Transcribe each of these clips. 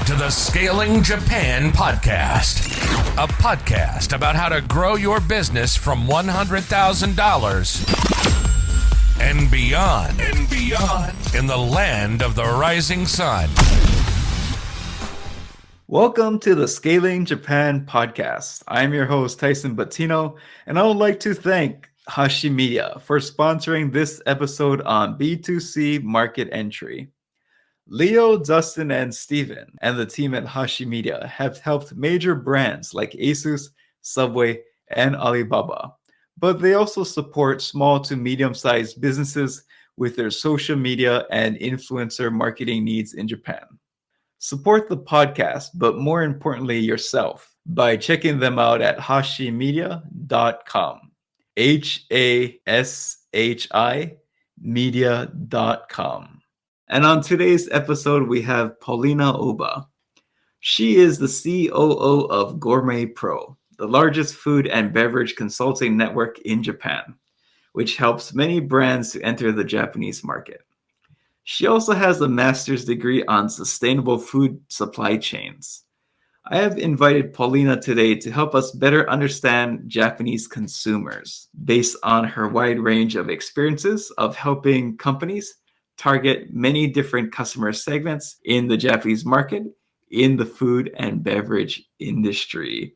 to the Scaling Japan podcast, a podcast about how to grow your business from $100,000 and beyond in the land of the rising sun. Welcome to the Scaling Japan podcast. I'm your host, Tyson Batino, and I would like to thank Hashi Media for sponsoring this episode on B2C market entry. Leo, Dustin, and Steven and the team at Hashi Media have helped major brands like Asus, Subway, and Alibaba, but they also support small to medium-sized businesses with their social media and influencer marketing needs in Japan. Support the podcast, but more importantly, yourself, by checking them out at hashimedia.com. HASHI media.com. And on today's episode, we have Polina Oba. She is the COO of Gourmet Pro, the largest food and beverage consulting network in Japan, which helps many brands to enter the Japanese market. She also has a master's degree on sustainable food supply chains. I have invited Polina today to help us better understand Japanese consumers based on her wide range of experiences of helping companies target many different customer segments in the Japanese market in the food and beverage industry.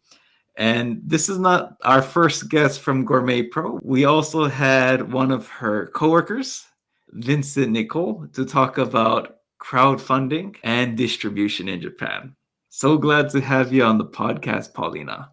And this is not our first guest from Gourmet Pro. We also had one of her coworkers, Vincent Nicole, to talk about crowdfunding and distribution in Japan. So glad to have you on the podcast, Polina.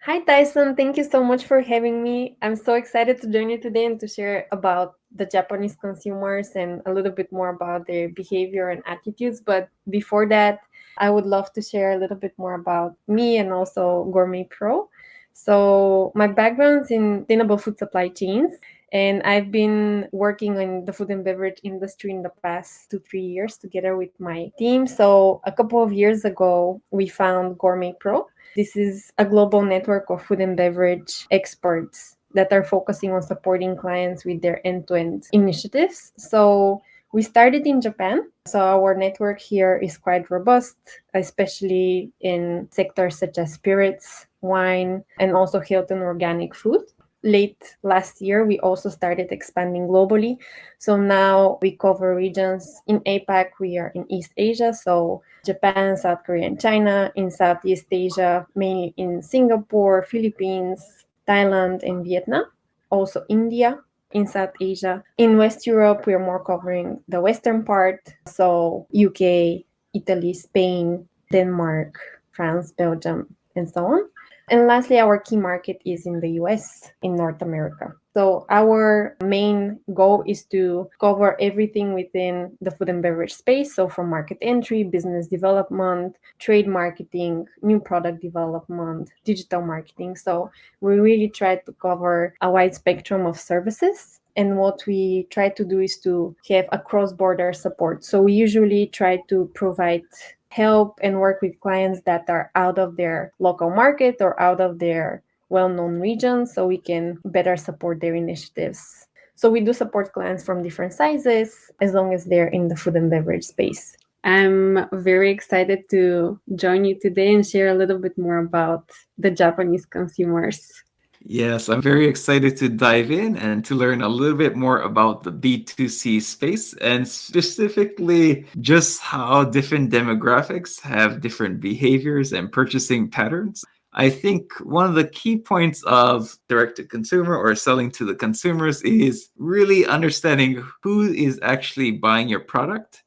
Hi, Tyson. Thank you so much for having me. I'm so excited to join you today and to share about the Japanese consumers and a little bit more about their behavior and attitudes. But before that, I would love to share a little bit more about me and also Gourmet Pro. So my background is in sustainable food supply chains, and I've been working in the food and beverage industry in the past 2-3 years together with my team. So a couple of years ago, we found Gourmet Pro. This is a global network of food and beverage experts that are focusing on supporting clients with their end-to-end initiatives. So we started in Japan. So our network here is quite robust, especially in sectors such as spirits, wine, and also health and organic food. Late last year, we also started expanding globally. So now we cover regions in APAC. We are in East Asia, so Japan, South Korea, and China. In Southeast Asia, mainly in Singapore, Philippines, Thailand, and Vietnam. Also India in South Asia. In West Europe, we are more covering the western part. So UK, Italy, Spain, Denmark, France, Belgium, and so on. And lastly, our key market is in the US, in North America. So our main goal is to cover everything within the food and beverage space. So from market entry, business development, trade marketing, new product development, digital marketing. So we really try to cover a wide spectrum of services. And what we try to do is to have a cross-border support. So we usually try to provide help and work with clients that are out of their local market or out of their well-known region, so we can better support their initiatives. So we do support clients from different sizes as long as they're in the food and beverage space. I'm very excited to join you today and share a little bit more about the Japanese consumers. Yes, I'm very excited to dive in and to learn a little bit more about the B2C space and specifically just how different demographics have different behaviors and purchasing patterns. I think one of the key points of direct-to-consumer or selling to the consumers is really understanding who is actually buying your product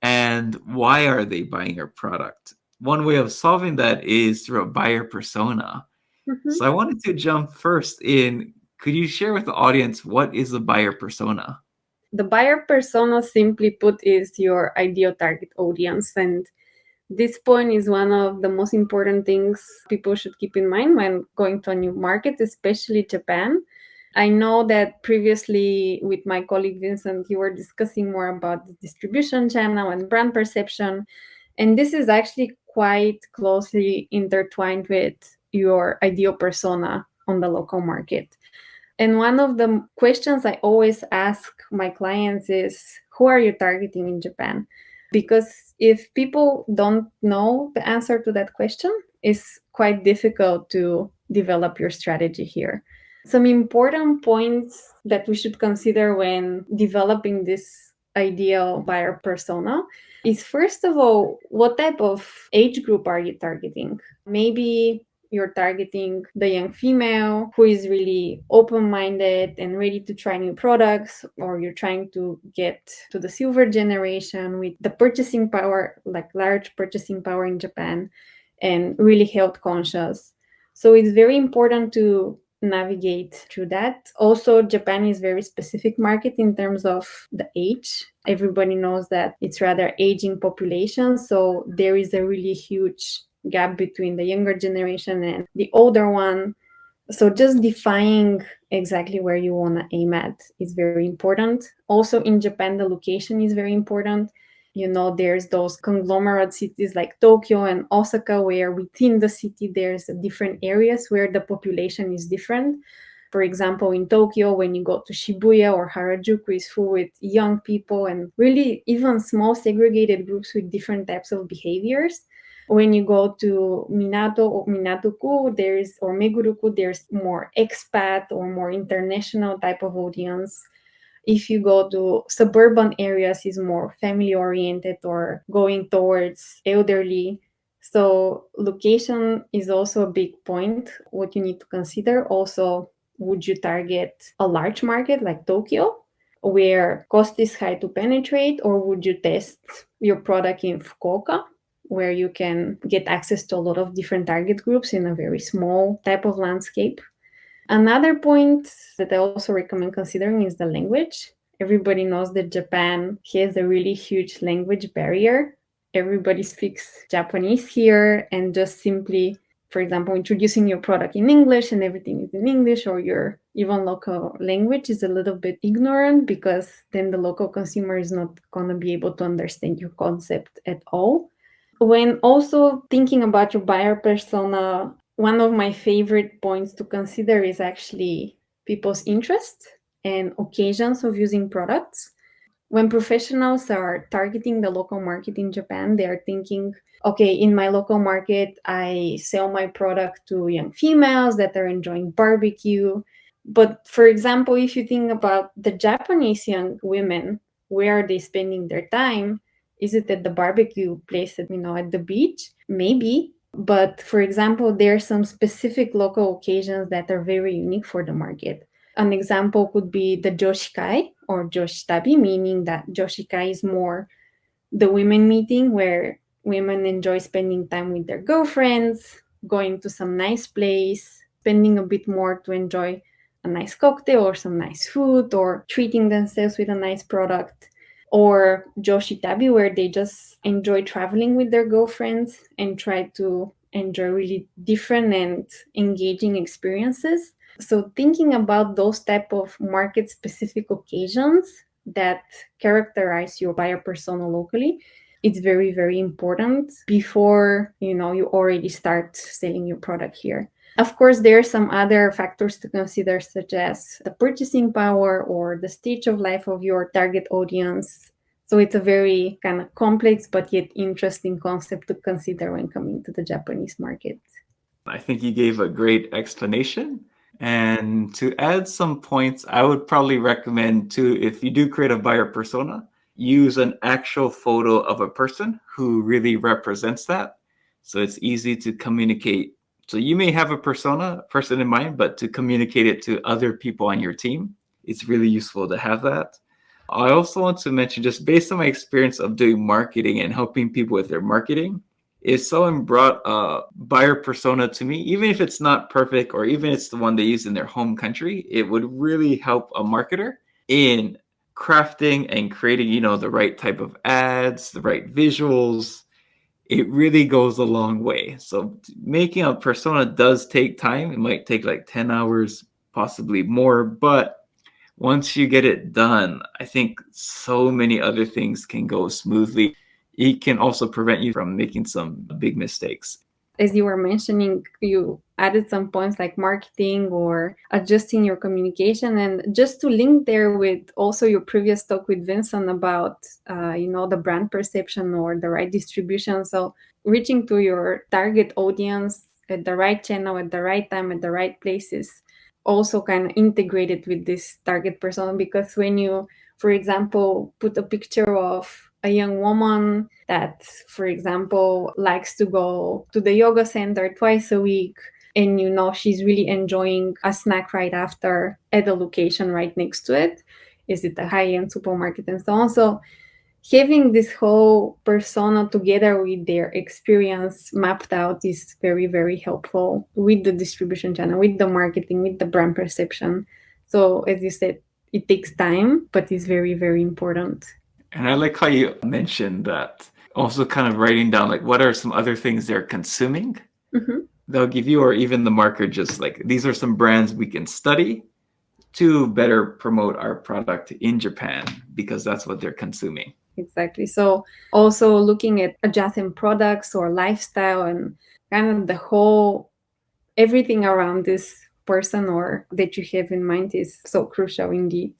and why are they buying your product. One way of solving that is through a buyer persona. So I wanted to jump first in. Could you share with the audience what is a buyer persona? The buyer persona, simply put, is your ideal target audience. And this point is one of the most important things people should keep in mind when going to a new market, especially Japan. I know that previously with my colleague Vincent, you were discussing more about the distribution channel and brand perception. And this is actually quite closely intertwined with your ideal persona on the local market. And one of the questions I always ask my clients is, who are you targeting in Japan? Because if people don't know the answer to that question, it's quite difficult to develop your strategy here. Some important points that we should consider when developing this ideal buyer persona is, first of all, what type of age group are you targeting? Maybe you're targeting the young female who is really open-minded and ready to try new products, or you're trying to get to the silver generation with the purchasing power, like large purchasing power in Japan, and really health conscious. So it's very important to navigate through that. Also, Japan is very specific market in terms of the age. Everybody knows that it's rather aging population, so there is a really huge gap between the younger generation and the older one. So just defining exactly where you want to aim at is very important. Also in Japan, the location is very important. There's those conglomerate cities like Tokyo and Osaka, where within the city there's different areas where the population is different. For example, in Tokyo, when you go to Shibuya or Harajuku, is full with young people and really even small segregated groups with different types of behaviors. When you go to Minato or Minatoku, or Meguruku, there's more expat or more international type of audience. If you go to suburban areas, is more family oriented or going towards elderly. So location is also a big point, what you need to consider. Also, would you target a large market like Tokyo, where cost is high to penetrate, or would you test your product in Fukuoka, where you can get access to a lot of different target groups in a very small type of landscape? Another point that I also recommend considering is the language. Everybody knows that Japan has a really huge language barrier. Everybody speaks Japanese here, and just simply, for example, introducing your product in English and everything is in English, or your even local language is a little bit ignorant, because then the local consumer is not going to be able to understand your concept at all. When also thinking about your buyer persona, one of my favorite points to consider is actually people's interest and occasions of using products. When professionals are targeting the local market in Japan, they are thinking, okay, in my local market, I sell my product to young females that are enjoying barbecue. But for example, if you think about the Japanese young women, where are they spending their time? Is it at the barbecue place at the beach? Maybe. But for example, there are some specific local occasions that are very unique for the market. An example could be the Joshikai or Joshitabi, meaning that Joshikai is more the women meeting where women enjoy spending time with their girlfriends, going to some nice place, spending a bit more to enjoy a nice cocktail or some nice food, or treating themselves with a nice product. Or Joshitabi, where they just enjoy traveling with their girlfriends and try to enjoy really different and engaging experiences. So thinking about those type of market-specific occasions that characterize your buyer persona locally, it's very, very important before you already start selling your product here. Of course, there are some other factors to consider, such as the purchasing power or the stage of life of your target audience. So it's a very kind of complex but yet interesting concept to consider when coming to the Japanese market. I think you gave a great explanation. And to add some points, I would probably recommend to, if you do create a buyer persona, use an actual photo of a person who really represents that. So it's easy to communicate. So you may have a person in mind, but to communicate it to other people on your team, it's really useful to have that. I also want to mention, just based on my experience of doing marketing and helping people with their marketing, if someone brought a buyer persona to me, even if it's not perfect or even it's the one they use in their home country, it would really help a marketer in crafting and creating, the right type of ads, the right visuals. It really goes a long way. So making a persona does take time. It might take like 10 hours, possibly more, but once you get it done, I think so many other things can go smoothly. It can also prevent you from making some big mistakes. as you were mentioning, you added some points like marketing or adjusting your communication. And just to link there with also your previous talk with Vincent about, the brand perception or the right distribution. So reaching to your target audience at the right channel, at the right time, at the right places, also kind of integrated with this target persona. Because when you, for example, put a picture of a young woman that, for example, likes to go to the yoga center twice a week, and she's really enjoying a snack right after at a location right next to it, is it a high-end supermarket and so on. So having this whole persona together with their experience mapped out is very, very helpful with the distribution channel, with the marketing, with the brand perception. So as you said, it takes time, but it's very, very important. And I like how you mentioned that also kind of writing down like what are some other things they're consuming. Mm-hmm. They'll give you, or even the marker, just like these are some brands we can study to better promote our product in Japan because that's what they're consuming. Exactly. So also looking at adjacent products or lifestyle and kind of the whole everything around this person or that you have in mind is so crucial indeed.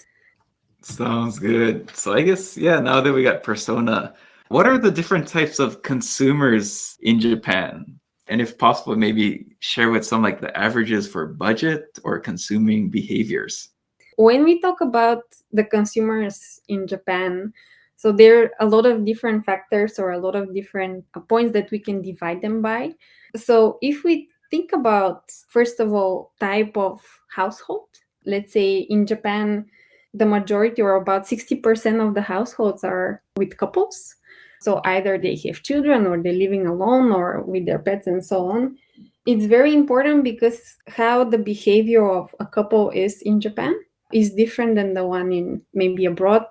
Sounds good. So I guess, now that we got persona, what are the different types of consumers in Japan? And if possible, maybe share with some like the averages for budget or consuming behaviors. When we talk about the consumers in Japan, so there are a lot of different factors or a lot of different points that we can divide them by. So if we think about, first of all, type of household, let's say in Japan, the majority or about 60% of the households are with couples. So either they have children or they're living alone or with their pets and so on. It's very important because how the behavior of a couple is in Japan is different than the one in maybe abroad,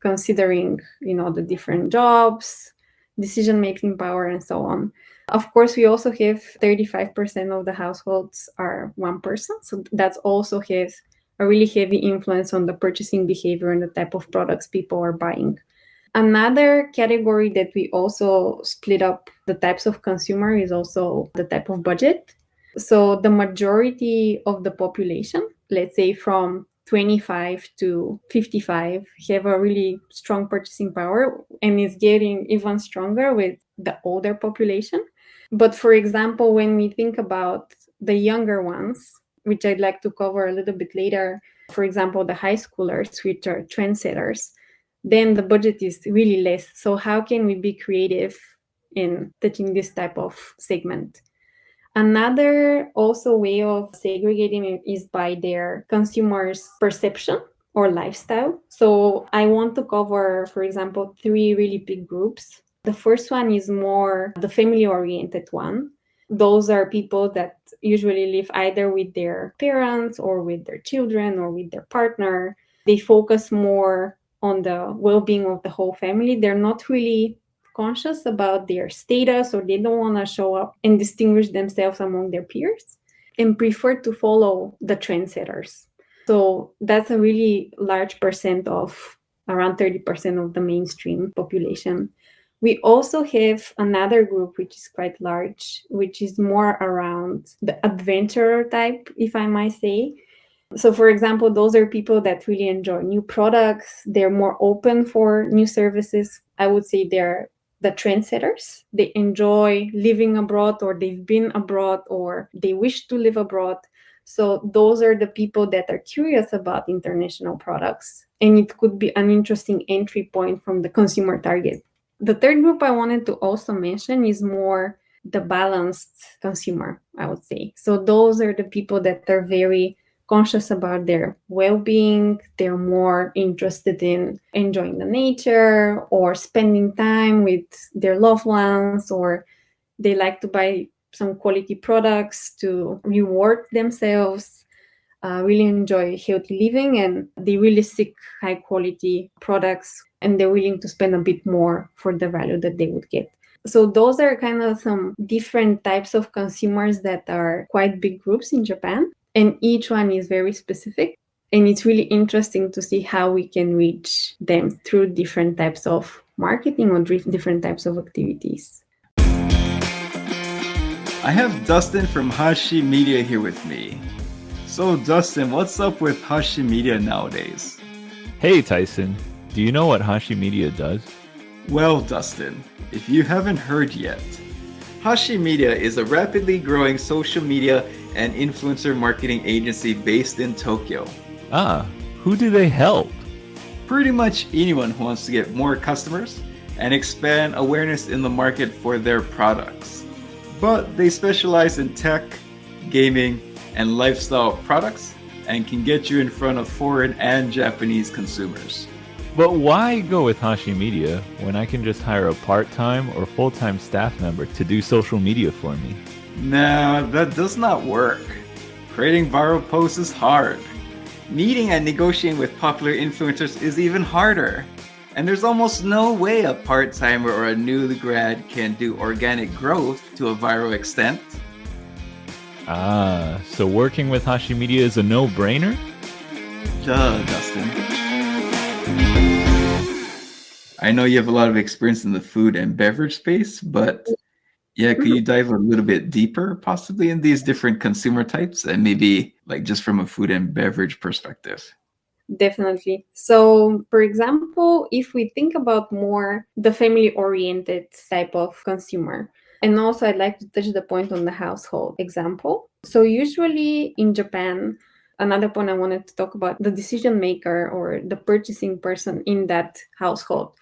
considering, the different jobs, decision-making power, and so on. Of course, we also have 35% of the households are one person. So that also has a really heavy influence on the purchasing behavior and the type of products people are buying. Another category that we also split up the types of consumer is also the type of budget. So the majority of the population, let's say from 25 to 55, have a really strong purchasing power and is getting even stronger with the older population. But for example, when we think about the younger ones, which I'd like to cover a little bit later, for example, the high schoolers, which are trendsetters, then the budget is really less. So how can we be creative in touching this type of segment? Another also way of segregating it is by their consumers' perception or lifestyle. So I want to cover, for example, 3 really big groups. The first one is more the family-oriented one. Those are people that usually live either with their parents or with their children or with their partner. They focus more on the well-being of the whole family. They're not really conscious about their status, or they don't want to show up and distinguish themselves among their peers and prefer to follow the trendsetters. So that's a really large percent of around 30% of the mainstream population. We also have another group, which is quite large, which is more around the adventurer type, if I might say. So, for example, those are people that really enjoy new products. They're more open for new services. I would say they're the trendsetters. They enjoy living abroad, or they've been abroad, or they wish to live abroad. So those are the people that are curious about international products. And it could be an interesting entry point from the consumer target. The third group I wanted to also mention is more the balanced consumer, I would say. So those are the people that are very conscious about their well-being. They're more interested in enjoying the nature or spending time with their loved ones, or they like to buy some quality products to reward themselves, really enjoy healthy living, and they really seek high quality products, and they're willing to spend a bit more for the value that they would get. So those are kind of some different types of consumers that are quite big groups in Japan. And each one is very specific. And it's really interesting to see how we can reach them through different types of marketing or different types of activities. I have Dustin from Hashi Media here with me. So Dustin, what's up with Hashi Media nowadays? Hey Tyson, do you know what Hashi Media does? Well, Dustin, if you haven't heard yet, Hashi Media is a rapidly growing social media and influencer marketing agency based in Tokyo. Ah, who do they help? Pretty much anyone who wants to get more customers and expand awareness in the market for their products. But they specialize in tech, gaming, and lifestyle products and can get you in front of foreign and Japanese consumers. But why go with Hashi Media when I can just hire a part-time or full-time staff member to do social media for me? Nah, that does not work. Creating viral posts is hard. Meeting and negotiating with popular influencers is even harder. And there's almost no way a part-timer or a new grad can do organic growth to a viral extent. Ah, so working with Hashi Media is a no-brainer? Duh, Dustin. I know you have a lot of experience in the food and beverage space, but yeah, could you dive a little bit deeper possibly in these different consumer types and maybe like just from a food and beverage perspective? Definitely. So, for example, if we think about more the family oriented type of consumer, and also I'd like to touch the point on the household example. So, usually in Japan, another point I wanted to talk about the decision maker or the purchasing person in that household.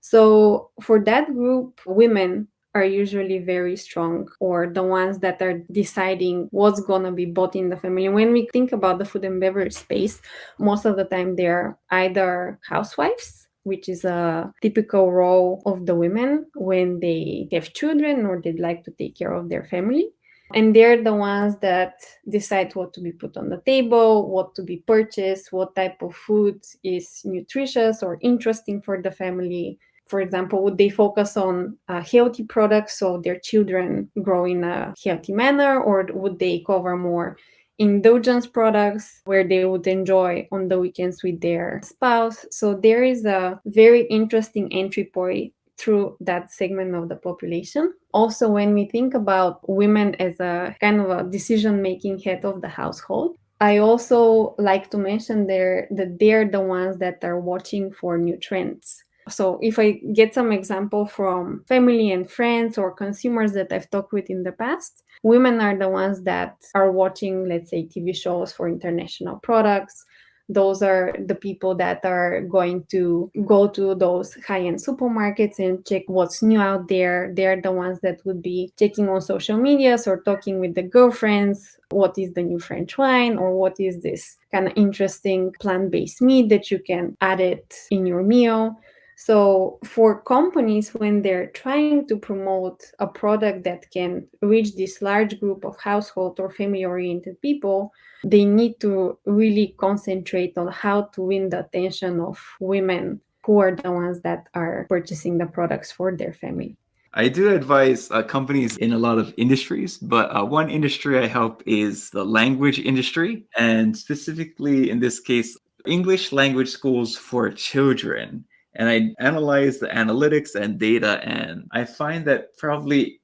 So, for that group, women are usually very strong or the ones that are deciding what's going to be bought in the family. When we think about the food and beverage space, most of the time they're either housewives, which is a typical role of the women when they have children or they'd like to take care of their family. And they're the ones that decide what to be put on the table, what to be purchased, what type of food is nutritious or interesting for the family. For example, would they focus on healthy products so their children grow in a healthy manner, or would they cover more indulgence products where they would enjoy on the weekends with their spouse? So there is a very interesting entry point through that segment of the population. Also, when we think about women as a kind of a decision-making head of the household, I also like to mention there that they're the ones that are watching for new trends. So if I get some example from family and friends or consumers that I've talked with in the past, women are the ones that are watching, let's say, TV shows for international products. Those are the people that are going to go to those high-end supermarkets and check what's new out there. They're the ones that would be checking on social medias or talking with the girlfriends. What is the new French wine, or what is this kind of interesting plant-based meat that you can add it in your meal? So for companies, when they're trying to promote a product that can reach this large group of household or family-oriented people, they need to really concentrate on how to win the attention of women who are the ones that are purchasing the products for their family. I do advise companies in a lot of industries, but one industry I help is the language industry, and specifically in this case, English language schools for children. And I analyze the analytics and data, and I find that probably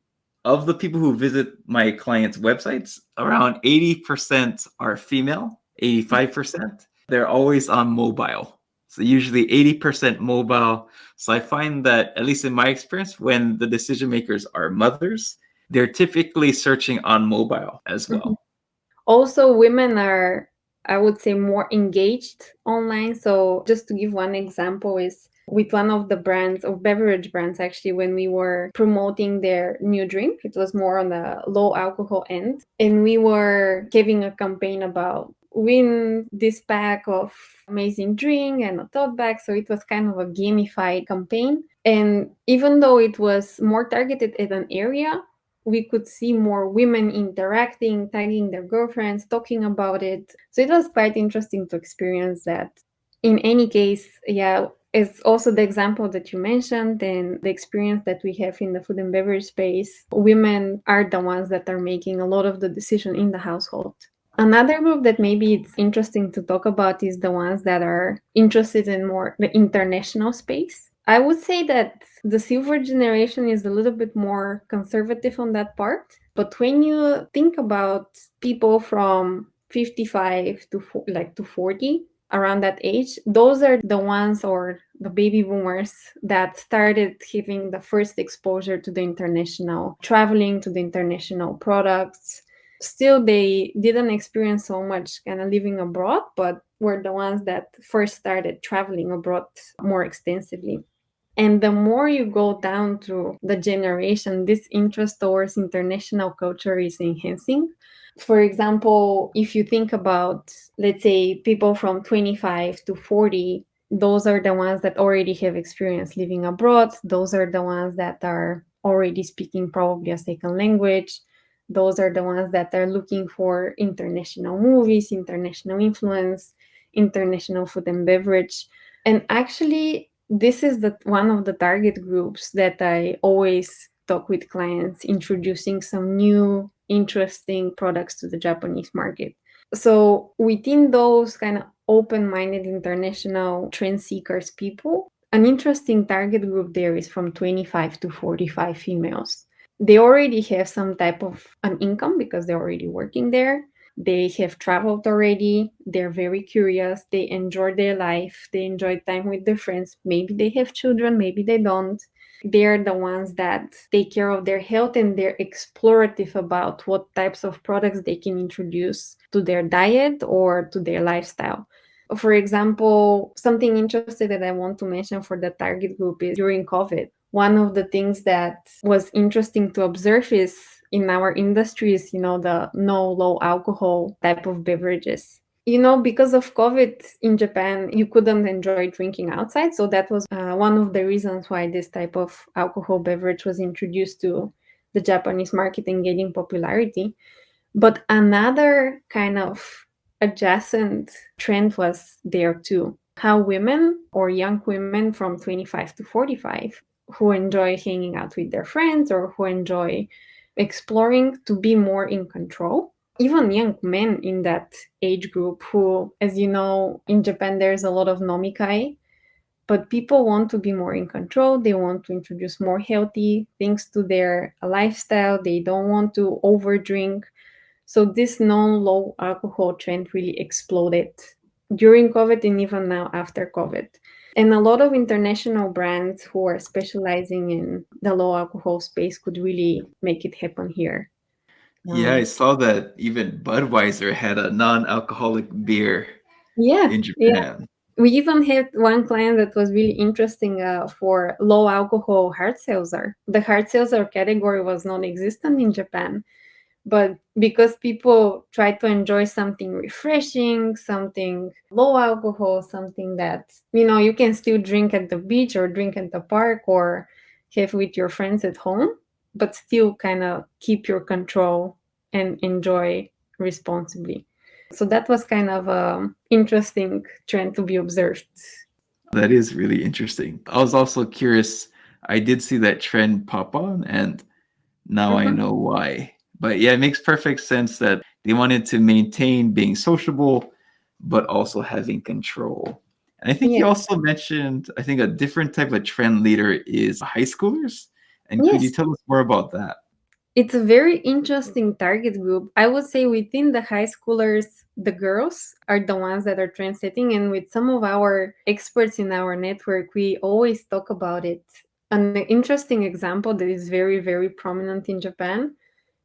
of the people who visit my clients' websites, around 80% are female, 85%. They're always on mobile. So usually 80% mobile. So I find that, at least in my experience, when the decision makers are mothers, they're typically searching on mobile as well. Mm-hmm. Also, women are, I would say, more engaged online. So just to give one example is with one of the brands of beverage brands, actually, when we were promoting their new drink, it was more on the low alcohol end. And we were having a campaign about win this pack of amazing drink and a tote bag. So it was kind of a gamified campaign. And even though it was more targeted at an area, we could see more women interacting, tagging their girlfriends, talking about it. So it was quite interesting to experience that. In any case, yeah, it's also the example that you mentioned and the experience that we have in the food and beverage space. Women are the ones that are making a lot of the decision in the household. Another group that maybe it's interesting to talk about is the ones that are interested in more the international space. I would say that the silver generation is a little bit more conservative on that part. But when you think about people from 55 to 40, around that age, those are the ones, or the baby boomers, that started having the first exposure to the international traveling, to the international products. Still, they didn't experience so much kind of living abroad, but were the ones that first started traveling abroad more extensively. And the more you go down through the generation, this interest towards international culture is enhancing. For example, if you think about, let's say, people from 25 to 40, those are the ones that already have experience living abroad. Those are the ones that are already speaking probably a second language. Those are the ones that are looking for international movies, international influence, international food and beverage. And actually, this is one of the target groups that I always talk with clients, introducing some new interesting products to the Japanese market. So within those kind of open-minded international trend seekers people, an interesting target group there is from 25 to 45 females. They already have some type of an income because they're already working there. They have traveled already. They're very curious. They enjoy their life. They enjoy time with their friends. Maybe they have children, maybe they don't. They're the ones that take care of their health, and they're explorative about what types of products they can introduce to their diet or to their lifestyle. For example, something interesting that I want to mention for the target group is during COVID. One of the things that was interesting to observe is in our industry is, the no low alcohol type of beverages. Because of COVID in Japan, you couldn't enjoy drinking outside. So that was one of the reasons why this type of alcohol beverage was introduced to the Japanese market and gaining popularity. But another kind of adjacent trend was there too. How women or young women from 25 to 45 who enjoy hanging out with their friends or who enjoy exploring to be more in control. Even young men in that age group who, as you know, in Japan, there's a lot of nomikai, but people want to be more in control. They want to introduce more healthy things to their lifestyle. They don't want to overdrink. So this non-low alcohol trend really exploded during COVID and even now after COVID. And a lot of international brands who are specializing in the low alcohol space could really make it happen here. Yeah, I saw that even Budweiser had a non-alcoholic beer Yeah, in yeah. Japan. We even had one client that was really interesting for low alcohol hard seltzer. The hard seltzer category was non-existent in Japan. But because people try to enjoy something refreshing, something low alcohol, something that, you can still drink at the beach or drink at the park or have with your friends at home, but still kind of keep your control and enjoy responsibly. So that was kind of an interesting trend to be observed. That is really interesting. I was also curious. I did see that trend pop on, and now I Mhm. know why. But yeah, it makes perfect sense that they wanted to maintain being sociable, but also having control. And I think you Yes. also mentioned, I think a different type of trend leader is high schoolers. And could you Yes. tell us more about that? It's a very interesting target group. I would say within the high schoolers, the girls are the ones that are trend setting. And with some of our experts in our network, we always talk about it. An interesting example that is very, very prominent in Japan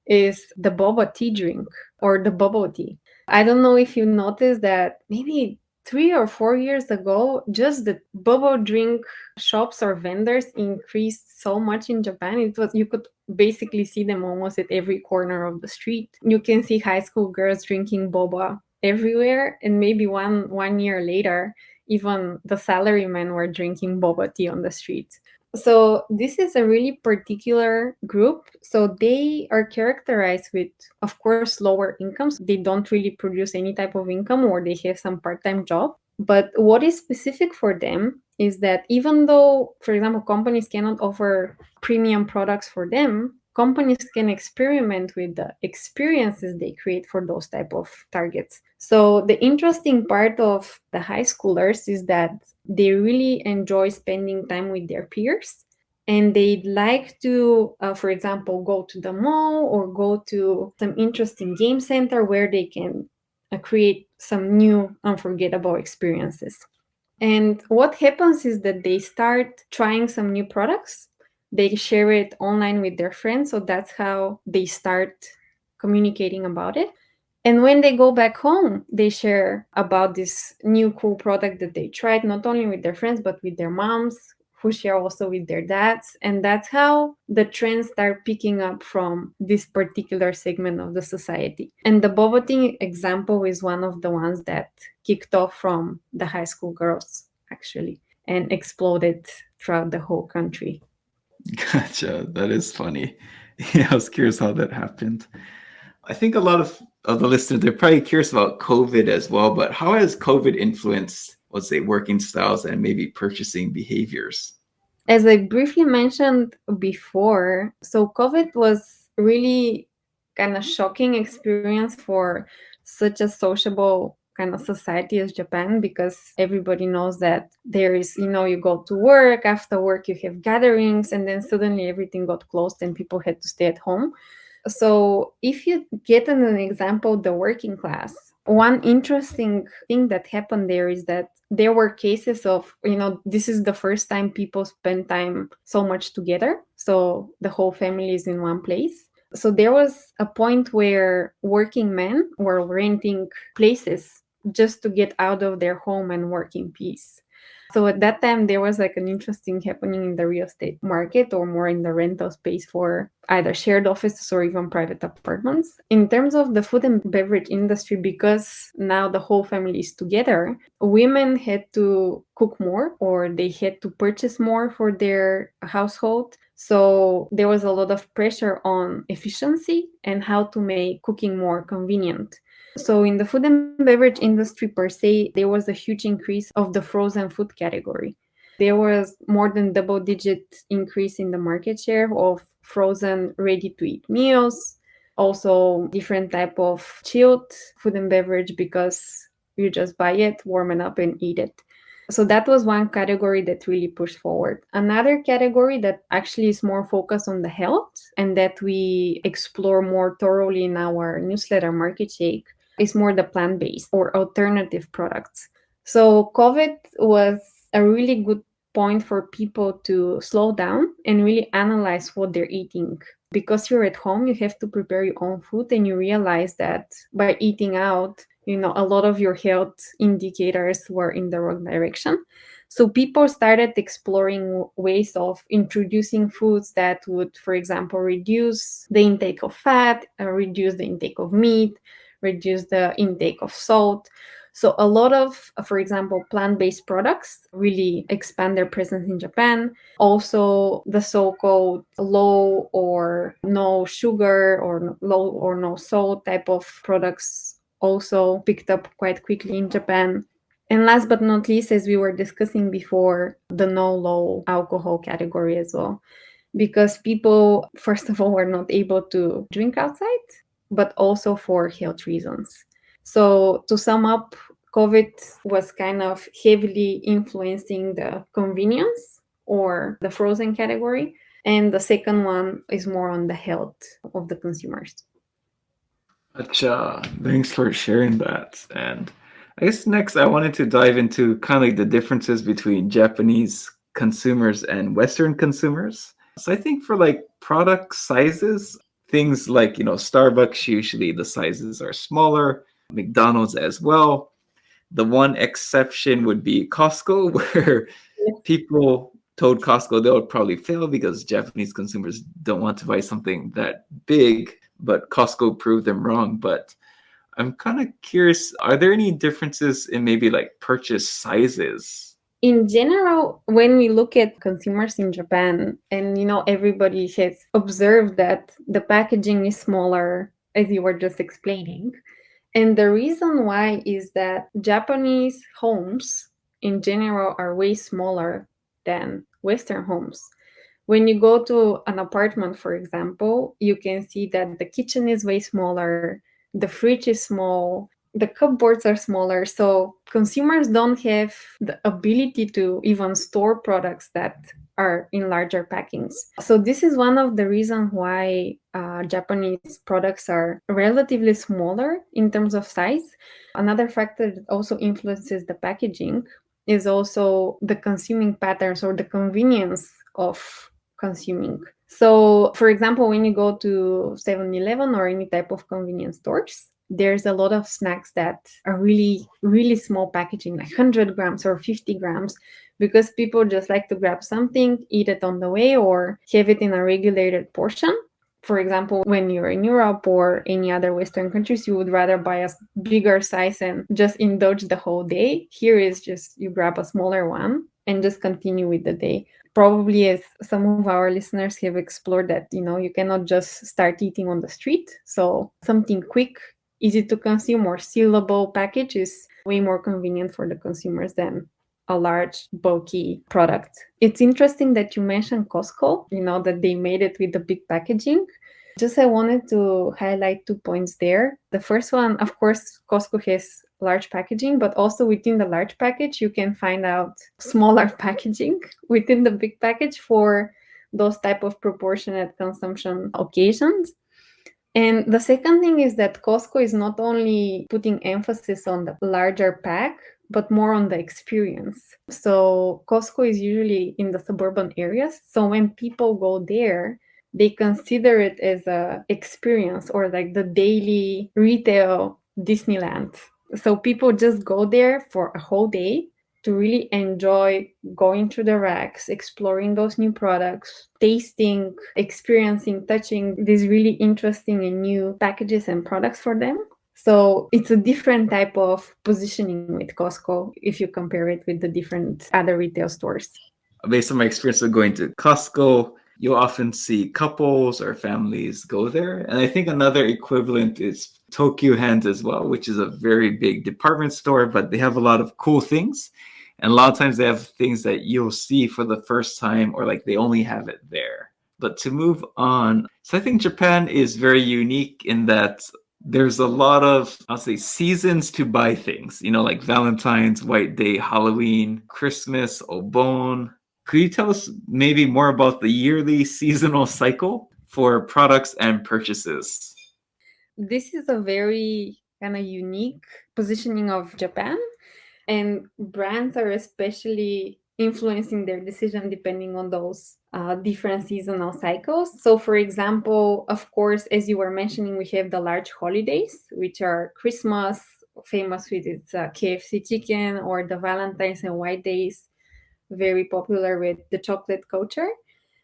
is the boba tea drink or the bubble tea. I don't know if you noticed that maybe 3 or 4 years ago, just the bubble drink shops or vendors increased so much in Japan. It was, you could basically see them almost at every corner of the street. You can see high school girls drinking boba everywhere, and maybe one year later, even the salarymen were drinking boba tea on the street. So this is a really particular group. So they are characterized with, of course, lower incomes. They don't really produce any type of income, or they have some part-time job. But what is specific for them is that even though, for example, companies cannot offer premium products for them, companies can experiment with the experiences they create for those type of targets. So the interesting part of the high schoolers is that they really enjoy spending time with their peers, and they'd like to, for example, go to the mall or go to some interesting game center where they can create some new unforgettable experiences. And what happens is that they start trying some new products. They share it online with their friends. So that's how they start communicating about it. And when they go back home, they share about this new cool product that they tried, not only with their friends, but with their moms, who share also with their dads. And that's how the trends start picking up from this particular segment of the society. And the boba tea example is one of the ones that kicked off from the high school girls, actually, and exploded throughout the whole country. Gotcha. That is funny. Yeah, I was curious how that happened. I think a lot of the listeners, they're probably curious about COVID as well, but how has COVID influenced, let's say, working styles and maybe purchasing behaviors? As I briefly mentioned before, so COVID was really kind of shocking experience for such a sociable kind of society as Japan, because everybody knows that there is, you go to work, after work you have gatherings, and then suddenly everything got closed and people had to stay at home. So if you get an example, the working class, one interesting thing that happened there is that there were cases of, this is the first time people spend time so much together. So the whole family is in one place. So there was a point where working men were renting places just to get out of their home and work in peace. So at that time, there was like an interesting happening in the real estate market, or more in the rental space for either shared offices or even private apartments. In terms of the food and beverage industry, because now the whole family is together, women had to cook more, or they had to purchase more for their household. So there was a lot of pressure on efficiency and how to make cooking more convenient. So in the food and beverage industry per se, there was a huge increase of the frozen food category. There was more than double-digit increase in the market share of frozen ready-to-eat meals, also different type of chilled food and beverage, because you just buy it, warm it up, and eat it. So that was one category that really pushed forward. Another category that actually is more focused on the health and that we explore more thoroughly in our newsletter Market Shake is more the plant-based or alternative products. So COVID was a really good point for people to slow down and really analyze what they're eating. Because you're at home, you have to prepare your own food, and you realize that by eating out, a lot of your health indicators were in the wrong direction. So people started exploring ways of introducing foods that would, for example, reduce the intake of fat, reduce the intake of meat, reduce the intake of salt. So a lot of, for example, plant-based products really expand their presence in Japan. Also, the so-called low or no sugar or low or no salt type of products also picked up quite quickly in Japan. And last but not least, as we were discussing before, the no low alcohol category as well. Because people, first of all, were not able to drink outside, but also for health reasons. So to sum up, COVID was kind of heavily influencing the convenience or the frozen category. And the second one is more on the health of the consumers. Gotcha. Thanks for sharing that. And I guess next I wanted to dive into kind of like the differences between Japanese consumers and Western consumers. So I think for like product sizes, things like, Starbucks, usually the sizes are smaller, McDonald's as well. The one exception would be Costco, where people told Costco they would probably fail because Japanese consumers don't want to buy something that big, but Costco proved them wrong. But I'm kind of curious, are there any differences in maybe like purchase sizes? In general, when we look at consumers in Japan, and everybody has observed that the packaging is smaller, as you were just explaining. And the reason why is that Japanese homes in general are way smaller than Western homes. When you go to an apartment, for example, you can see that the kitchen is way smaller, the fridge is small, the cupboards are smaller. So consumers don't have the ability to even store products that are in larger packings. So this is one of the reasons why Japanese products are relatively smaller in terms of size. Another factor that also influences the packaging is also the consuming patterns or the convenience of consuming. So, for example, when you go to 7-Eleven or any type of convenience stores, there's a lot of snacks that are really, really small packaging, like 100 grams or 50 grams, because people just like to grab something, eat it on the way, or have it in a regulated portion. For example, when you're in Europe or any other Western countries, you would rather buy a bigger size and just indulge the whole day. Here is just you grab a smaller one and just continue with the day. Probably, as some of our listeners have explored, that you cannot just start eating on the street. So something quick, easy to consume, or sealable package is way more convenient for the consumers than a large, bulky product. It's interesting that you mentioned Costco, that they made it with the big packaging. Just I wanted to highlight 2 points there. The first one, of course, Costco has large packaging, but also within the large package, you can find out smaller packaging within the big package for those type of proportionate consumption occasions. And the second thing is that Costco is not only putting emphasis on the larger pack, but more on the experience. So Costco is usually in the suburban areas. So when people go there, they consider it as a experience or like the daily retail Disneyland. So people just go there for a whole day to really enjoy going through the racks, exploring those new products, tasting, experiencing, touching these really interesting and new packages and products for them. So it's a different type of positioning with Costco if you compare it with the different other retail stores. Based on my experience of going to Costco, you'll often see couples or families go there. And I think another equivalent is Tokyo Hands as well, which is a very big department store, but they have a lot of cool things. And a lot of times they have things that you'll see for the first time, or like they only have it there. But to move on, so I think Japan is very unique in that there's a lot of, I'll say, seasons to buy things, like Valentine's, White Day, Halloween, Christmas, Obon. Could you tell us maybe more about the yearly seasonal cycle for products and purchases? This is a very kind of unique positioning of Japan, and brands are especially influencing their decision depending on those different seasonal cycles. So, for example, of course, as you were mentioning, we have the large holidays, which are Christmas, famous with its KFC chicken, or the Valentine's and White Days, very popular with the chocolate culture.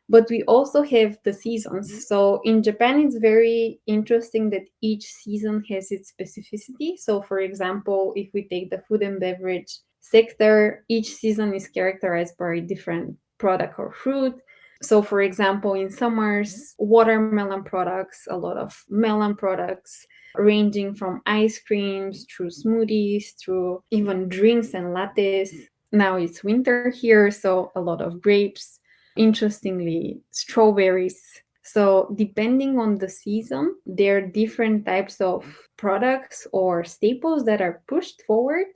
But we also have the seasons. So in Japan, it's very interesting that each season has its specificity. So for example, if we take the food and beverage sector, each season is characterized by a different product or fruit. So for example, in summers, watermelon products, a lot of melon products, ranging from ice creams through smoothies, through even drinks and lattes. Now it's winter here, so a lot of grapes. Interestingly, strawberries. So depending on the season, there are different types of products or staples that are pushed forward,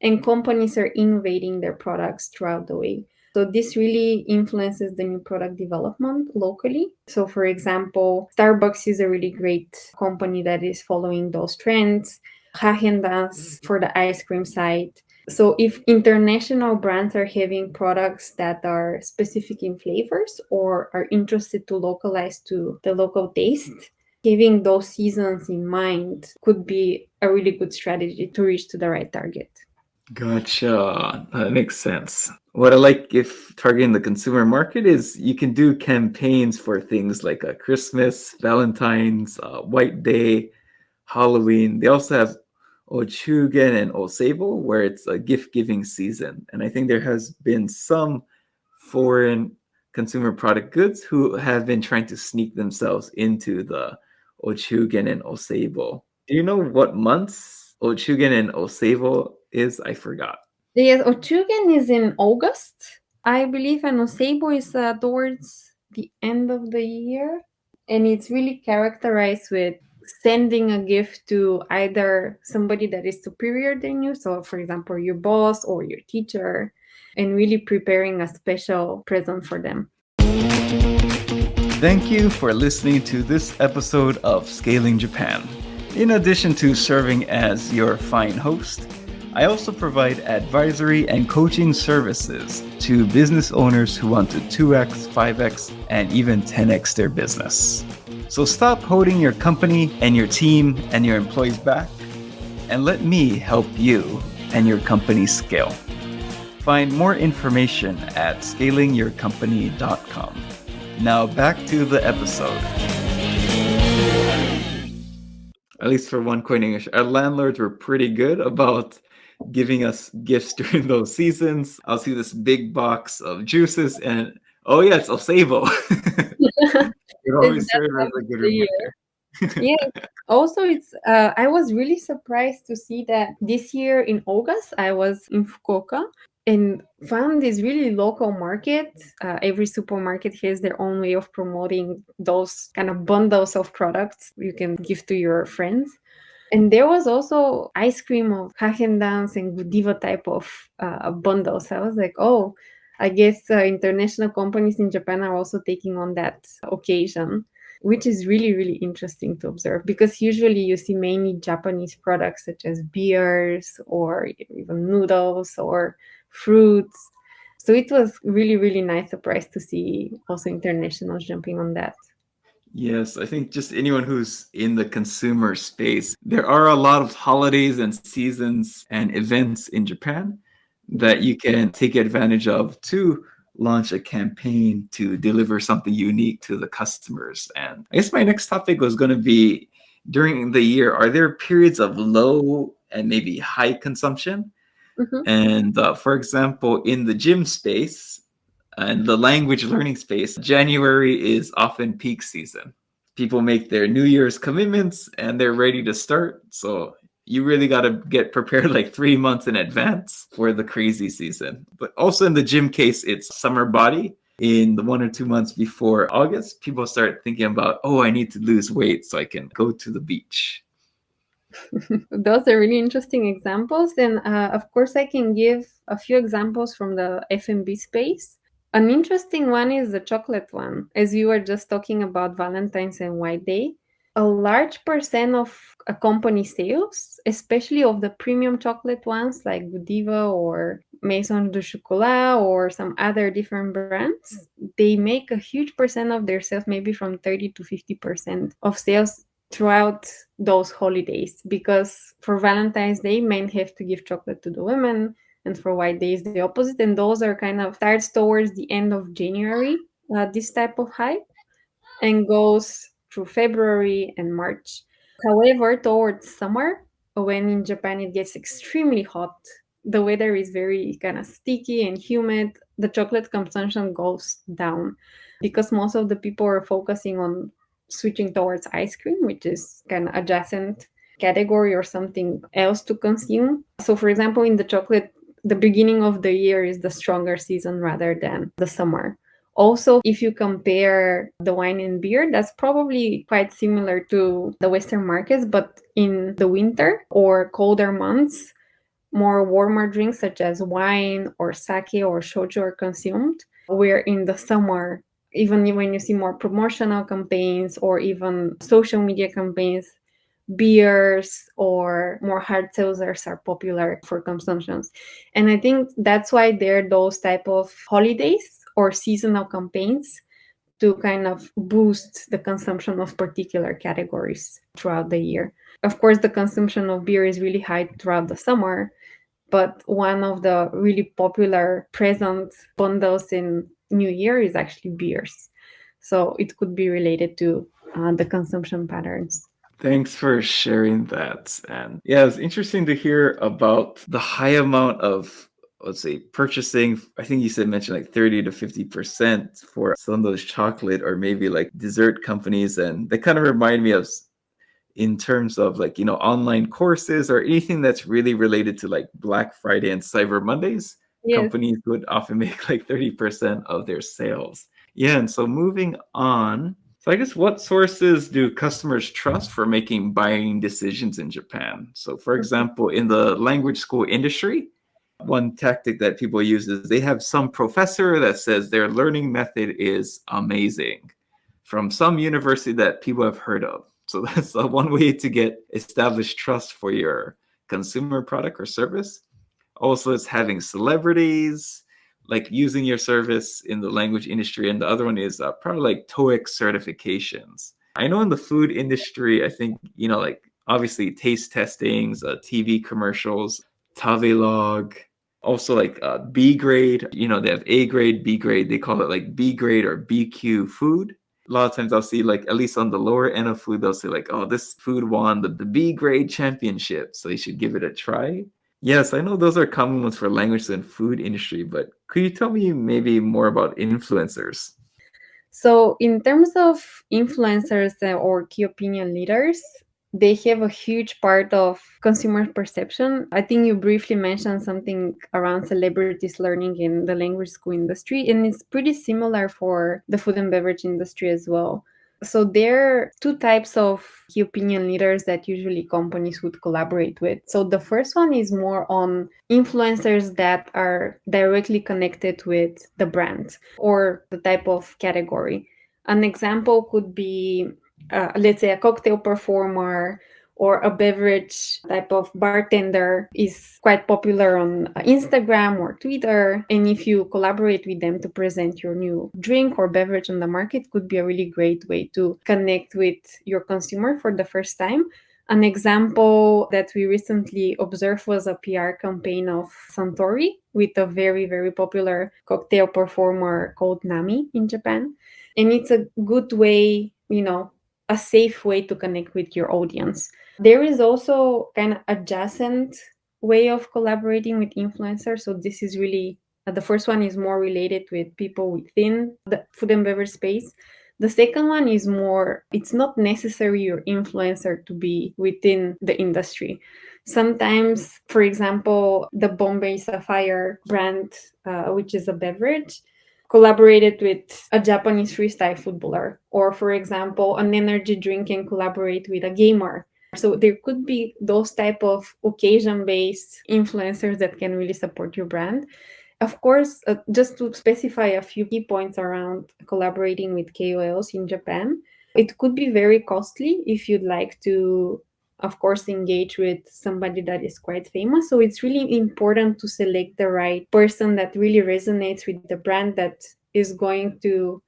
and companies are innovating their products throughout the way. So this really influences the new product development locally. So for example, Starbucks is a really great company that is following those trends. Haagen-Dazs for the ice cream side. So if international brands are having products that are specific in flavors or are interested to localize to the local taste, having those seasons in mind could be a really good strategy to reach to the right target. Gotcha. That makes sense. What I like if targeting the consumer market is you can do campaigns for things like a Christmas, Valentine's, White Day, Halloween. They also have Ochugen and Osebo, where it's a gift-giving season. And I think there has been some foreign consumer product goods who have been trying to sneak themselves into the Ochugen and Osebo. Do you know what months Ochugen and Osebo is? I forgot. Yes, Ochugen is in August, I believe, and Osebo is towards the end of the year. And it's really characterized with sending a gift to either somebody that is superior than you, so for example, your boss or your teacher. and really preparing a special present for them. Thank you for listening to this episode of Scaling Japan. In addition to serving as your fine host, I also provide advisory and coaching services to business owners who want to 2x, 5x, and even 10x their business. So stop holding your company and your team and your employees back, and let me help you and your company scale. Find more information at scalingyourcompany.com. Now back to the episode. At least for one coin English, our landlords were pretty good about giving us gifts during those seasons. I'll see this big box of juices and, oh yeah, it's Osavo. It always served as a good reminder. Yeah. Also, I was really surprised to see that this year in August, I was in Fukuoka and found this really local market. Every supermarket has their own way of promoting those kind of bundles of products you can give to your friends. And there was also ice cream of Haagen-Dazs and Godiva type of bundles. I was like, oh, I guess international companies in Japan are also taking on that occasion, which is really, really interesting to observe, because usually you see mainly Japanese products such as beers or even noodles or fruits. So it was really, really nice surprise to see also internationals jumping on that. Yes, I think just anyone who's in the consumer space, there are a lot of holidays and seasons and events in Japan that you can take advantage of to launch a campaign to deliver something unique to the customers. And I guess my next topic was going to be, during the year, are there periods of low and maybe high consumption? Mm-hmm. And for example, in the gym space and the language learning space, January is often peak season. People make their New Year's commitments and they're ready to start. So you really got to get prepared like 3 months in advance for the crazy season. But also in the gym case, it's summer body. In the 1 or 2 months before August, people start thinking about, oh, I need to lose weight so I can go to the beach. Those are really interesting examples. And of course, I can give a few examples from the F&B space. An interesting one is the chocolate one. As you were just talking about Valentine's and White Day, a large percent of a company sales, especially of the premium chocolate ones like Godiva or Maison du Chocolat or some other different brands, they make a huge percent of their sales, maybe from 30 to 50% of sales throughout those holidays. Because for Valentine's Day, men have to give chocolate to the women, and for White Day is the opposite. And those are kind of starts towards the end of January, this type of hype, and goes through February and March. However, towards summer, when in Japan it gets extremely hot, the weather is very kind of sticky and humid, the chocolate consumption goes down because most of the people are focusing on switching towards ice cream, which is kind of adjacent category or something else to consume. So for example, in the chocolate, the beginning of the year is the stronger season rather than the summer. Also, if you compare the wine and beer, that's probably quite similar to the Western markets, but in the winter or colder months, more warmer drinks such as wine or sake or shochu are consumed, where in the summer, even when you see more promotional campaigns or even social media campaigns, beers or more hard seltzers are popular for consumptions. And I think that's why there are those type of holidays or seasonal campaigns to kind of boost the consumption of particular categories throughout the year. Of course, the consumption of beer is really high throughout the summer, but one of the really popular present bundles in New Year is actually beers. So it could be related to the consumption patterns. Thanks for sharing that. And yeah, it's interesting to hear about the high amount of, let's say, purchasing. I think you mentioned like 30 to 50% for some of those chocolate or maybe like dessert companies. And they kind of remind me of, in terms of like, online courses or anything that's really related to like Black Friday and Cyber Mondays. Yes. Companies would often make like 30% of their sales. Yeah. And so moving on. So I guess, what sources do customers trust for making buying decisions in Japan? So for example, in the language school industry, One tactic that people use is they have some professor that says their learning method is amazing from some university that people have heard of. So that's one way to get established trust for your consumer product or service. Also, it's having celebrities like using your service in the language industry. And the other one is probably like TOEIC certifications. I know in the food industry, I think, like obviously taste testings, TV commercials, Tavelog, also like B grade, they have A grade, B grade, they call it like B grade or BQ food. A lot of times I'll see like, at least on the lower end of food, they'll say like, oh, this food won the B grade championship, so you should give it a try. Yes, I know those are common ones for language and food industry, but could you tell me maybe more about influencers? So in terms of influencers or key opinion leaders, they have a huge part of consumer perception. I think you briefly mentioned something around celebrities learning in the language school industry, and it's pretty similar for the food and beverage industry as well. So there are two types of key opinion leaders that usually companies would collaborate with. So the first one is more on influencers that are directly connected with the brand or the type of category. An example could be, let's say, a cocktail performer or a beverage type of bartender is quite popular on Instagram or Twitter. And if you collaborate with them to present your new drink or beverage on the market, could be a really great way to connect with your consumer for the first time. An example that we recently observed was a PR campaign of Suntory with a very, very popular cocktail performer called Nami in Japan. And it's a good way, a safe way to connect with your audience. There is also kind of adjacent way of collaborating with influencers. So this is really, the first one is more related with people within the food and beverage space. The second one is more, it's not necessary your influencer to be within the industry. Sometimes, for example, the Bombay Sapphire brand, which is a beverage, collaborated with a Japanese freestyle footballer, or for example, an energy drink can collaborate with a gamer. So there could be those type of occasion-based influencers that can really support your brand. Of course, just to specify a few key points around collaborating with KOLs in Japan, it could be very costly if you'd like to, of course, engage with somebody that is quite famous. So it's really important to select the right person that really resonates with the brand, that is going to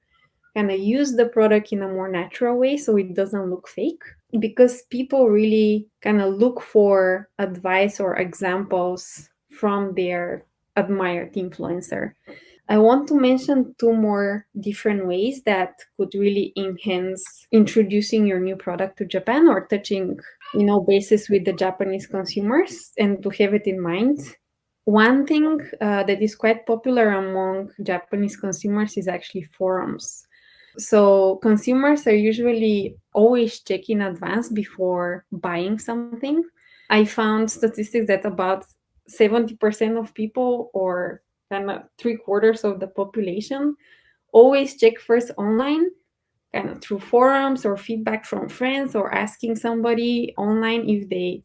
kind of use the product in a more natural way so it doesn't look fake, because people really kind of look for advice or examples from their admired influencer. I want to mention two more different ways that could really enhance introducing your new product to Japan or touching, bases with the Japanese consumers, and to have it in mind. One thing that is quite popular among Japanese consumers is actually forums. So consumers are usually always checking in advance before buying something. I found statistics that about 70% of people, or kind of 3/4 of the population, always check first online, kind of through forums or feedback from friends, or asking somebody online if they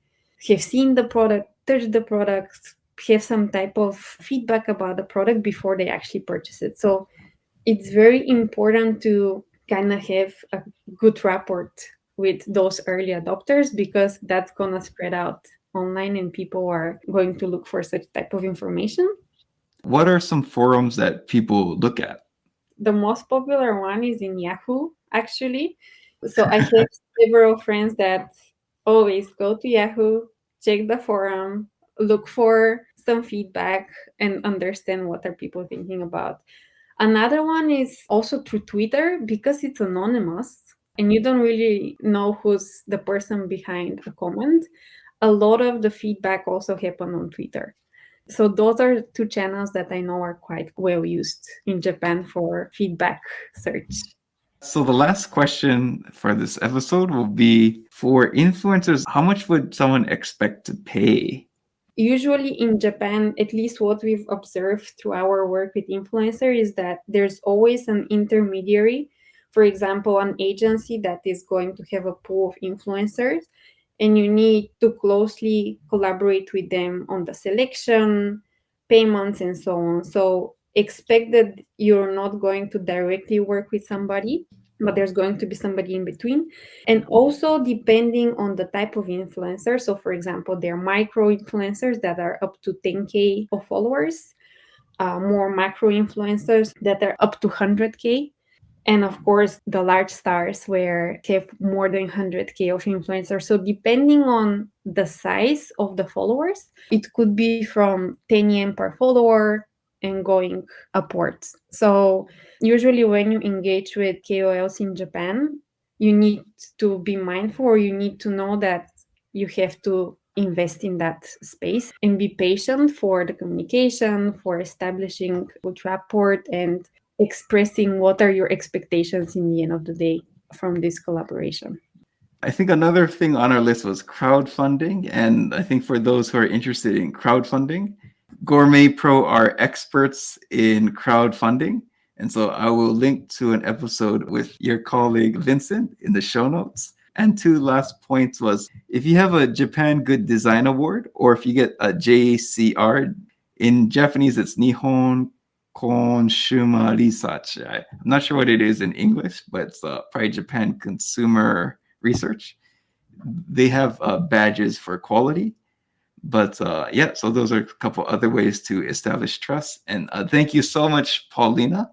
have seen the product, touched the product, have some type of feedback about the product before they actually purchase it. So it's very important to kind of have a good rapport with those early adopters, because that's going to spread out online and people are going to look for such type of information. What are some forums that people look at? The most popular one is in Yahoo, actually. So I have several friends that always go to Yahoo, check the forum, look for some feedback, and understand what are people thinking about. Another one is also through Twitter, because it's anonymous and you don't really know who's the person behind a comment. A lot of the feedback also happen on Twitter. So those are two channels that I know are quite well used in Japan for feedback search. So the last question for this episode will be, for influencers, how much would someone expect to pay? Usually in Japan, at least what we've observed through our work with influencers, is that there's always an intermediary, for example, an agency that is going to have a pool of influencers, and you need to closely collaborate with them on the selection, payments, and so on. So expect that you're not going to directly work with somebody, but there's going to be somebody in between. And also depending on the type of influencer. So for example, there are micro influencers that are up to 10K of followers, more macro influencers that are up to 100K. And of course, the large stars where they have more than 100K of influencers. So depending on the size of the followers, it could be from 10 yen per follower and going upwards. So usually when you engage with KOLs in Japan, you need to be mindful, or you need to know that you have to invest in that space and be patient for the communication, for establishing good rapport, and expressing what are your expectations in the end of the day from this collaboration. I think another thing on our list was crowdfunding. And I think for those who are interested in crowdfunding, Gourmet Pro are experts in crowdfunding. And so I will link to an episode with your colleague Vincent in the show notes. And two last points was, if you have a Japan Good Design Award, or if you get a JCR, in Japanese it's Nihon Consumer Research. I'm not sure what it is in English, but it's probably Japan Consumer Research. They have badges for quality. But yeah, so those are a couple other ways to establish trust. And thank you so much, Paulina,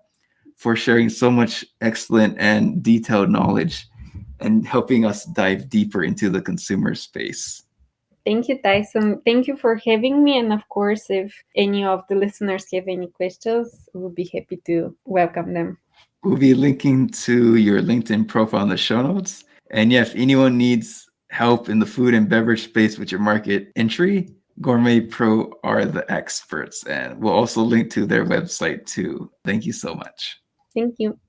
for sharing so much excellent and detailed knowledge and helping us dive deeper into the consumer space. Thank you, Tyson. Thank you for having me. And of course, if any of the listeners have any questions, we'll be happy to welcome them. We'll be linking to your LinkedIn profile in the show notes. And yeah, if anyone needs help in the food and beverage space with your market entry, Gourmet Pro are the experts. And we'll also link to their website too. Thank you so much. Thank you.